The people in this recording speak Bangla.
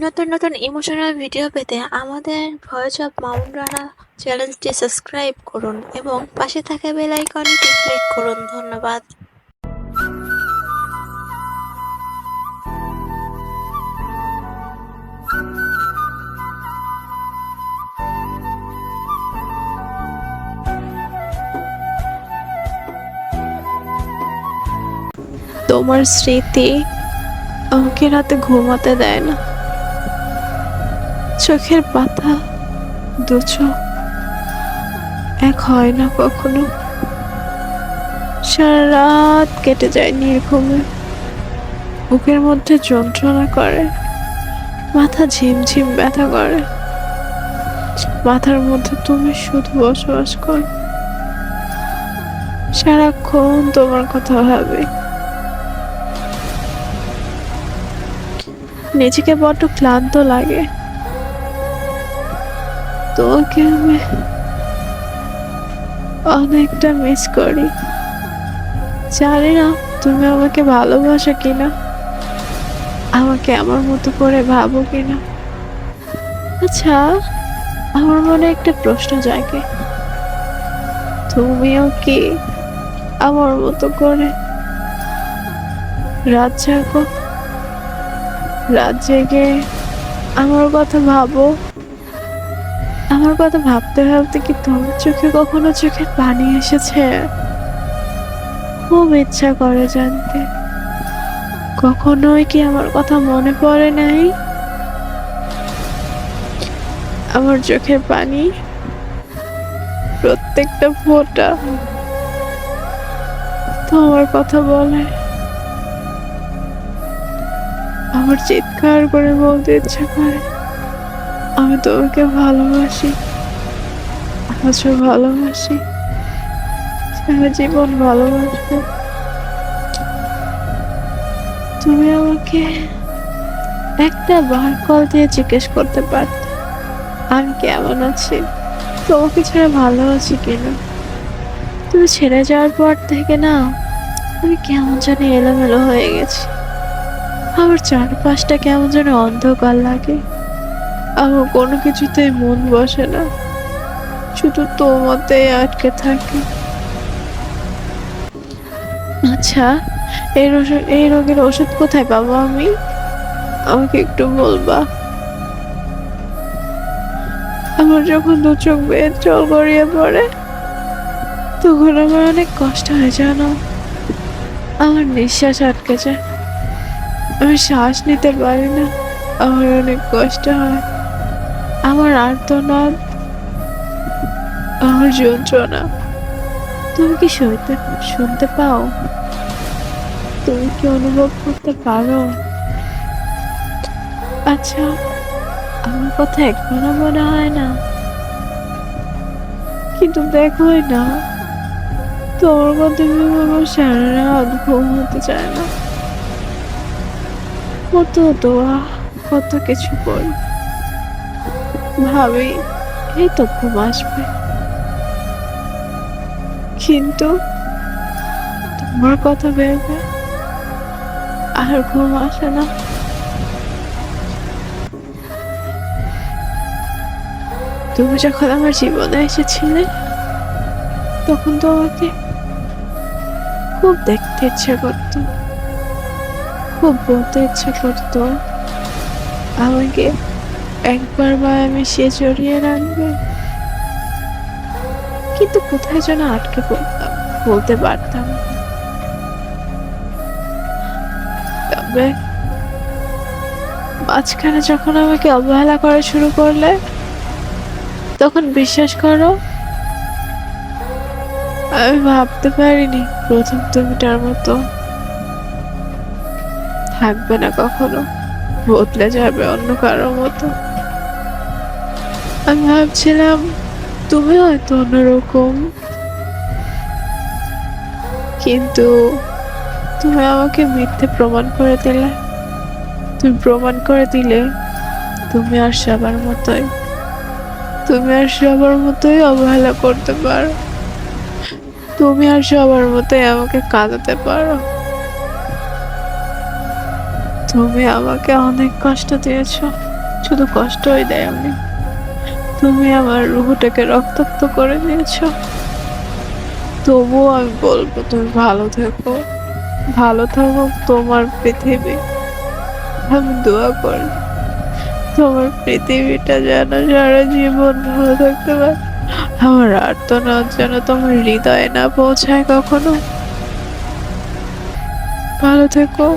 নতুন নতুন ইমোশনাল ভিডিও পেতে আমাদের ভয়েস অফ মাউন্ট রানা চ্যানেলটি সাবস্ক্রাইব করুন এবং পাশে থাকা বেল আইকনটি ক্লিক করুন। ধন্যবাদ। তোমার স্মৃতি আমাকে রাতে ঘুমাতে দেয় না। চোখের পাতা দু চোখ এক হয় না কখনো। সারা রাত কেটে যায় নির্ঘুমে। বুকের মধ্যে যন্ত্রণা করে, মাথা ঝিমঝিম ব্যথা করে। মাথার মধ্যে তুমি শুধু বসবাস করো। সারাক্ষণ তোমার কথা ভাবে। নিজেকে বড্ড ক্লান্ত লাগে। তোমাকে আমি অনেকটা মিস করি। জানি না তুমি আমাকে ভালোবাসো কিনা, আমাকে আমার মতো করে ভাবো কিনা। আচ্ছা, আমার মনে একটা প্রশ্ন জাগে, তুমিও কি আমার মতো করে রাত জাগো? রাত জেগে আমার কথা ভাবো? আমার কথা ভাবতে ভাবতে কি তোমার চোখে কখনো চোখের পানি এসেছে? খুব ইচ্ছা করে জানতে, কখনোই কি আমার কথা মনে পড়ে নাই? আমার চোখের পানি প্রত্যেকটা ফোঁটা তোমার কথা বলে। আমার চিৎকার করে বলতে ইচ্ছা করে, আমি তোমাকে ভালোবাসি, আজও ভালোবাসি, সারা জীবন ভালোবাসবো। তুমি আমাকে একটা বার কল দিয়ে জিজ্ঞেস করতে পারতে আমি কেমন আছি, তোমাকে ছাড়া ভালো আছি কিনা। তুমি ছেড়ে যাওয়ার পর থেকে না, আমি কেমন জানি এলোমেলো হয়ে গেছি। আমার চারপাশটা কেমন যেন অন্ধকার লাগে। আমার কোনো কিছুতেই মন বসে না, শুধু তোমাতেই আটকে থাকে। আচ্ছা, এই রোগের ওষুধ কোথায় পাবো আমি? আমাকে একটু বলবা? আমার যখন দু চোখ বেয়ে জল গড়িয়ে পড়ে, তখন আমার অনেক কষ্ট হয় জানো। আমার নিঃশ্বাস আটকে যায়, আমি শ্বাস নিতে পারি না। আমার অনেক কষ্ট হয়। আমার আর্তনাদ, আমার যন্ত্রণা তুমি কি শুনতে পাও? তুমি কি অনুভব করতে পারো? আচ্ছা, আমার কথা একবারও মনে হয় না? কিন্তু দেখোই না, তোমার কথা ভেবে আমার সারা রাত ঘুম হতে চায় না। কত দোয়া, কত কিছু করি, ভাবি এই তো ঘুম আসবে, কিন্তু তোমার কথা ভেবে আর ঘুম আসে না। তুমি যখন আমার জীবনে এসেছিলে, তখন তোমাকে খুব দেখতে ইচ্ছে করতো, খুব বলতে ইচ্ছে করতো আমাকে একবার মিশিয়ে জড়িয়ে রাখবে। কিন্তু কোথায় যেন আটকে পড়তাম, বলতে পারতাম না। তবে মাঝখানে যখন আমাকে অবহেলা করা শুরু করলে, তখন বিশ্বাস করো, আমি ভাবতে পারিনি প্রথম তুমিটার মতো থাকবে না কখনো, বদলে যাবে অন্য কারোর মতো। আমি ভাবছিলাম তুমি হয়তো অন্যরকম, কিন্তু তুমি আমাকে মিথ্যে প্রমাণ করে দিলে। তুমি প্রমাণ করে দিলে তুমি আর সবার মতোই, তুমি আর সবার মতোই অবহেলা করতে পারো, তুমি আর সবার মতোই আমাকে কাঁদাতে পারো। তুমি আমাকে অনেক কষ্ট দিয়েছো, শুধু কষ্টই দেয়নি, তুমি আমার রুহটাকে রক্তাক্ত করে দিয়েছো। তবুও আমি বলবো তুমি ভালো থেকো, ভালো থাকুক তোমার পৃথিবী। আমি দোয়া করি তোমার পৃথিবীটা যেন সারা জীবন ভালো থাকতে পারে। আমার আর্তনাদ যেন তোমার হৃদয়ে না পৌঁছায় কখনো। ভালো থেকো।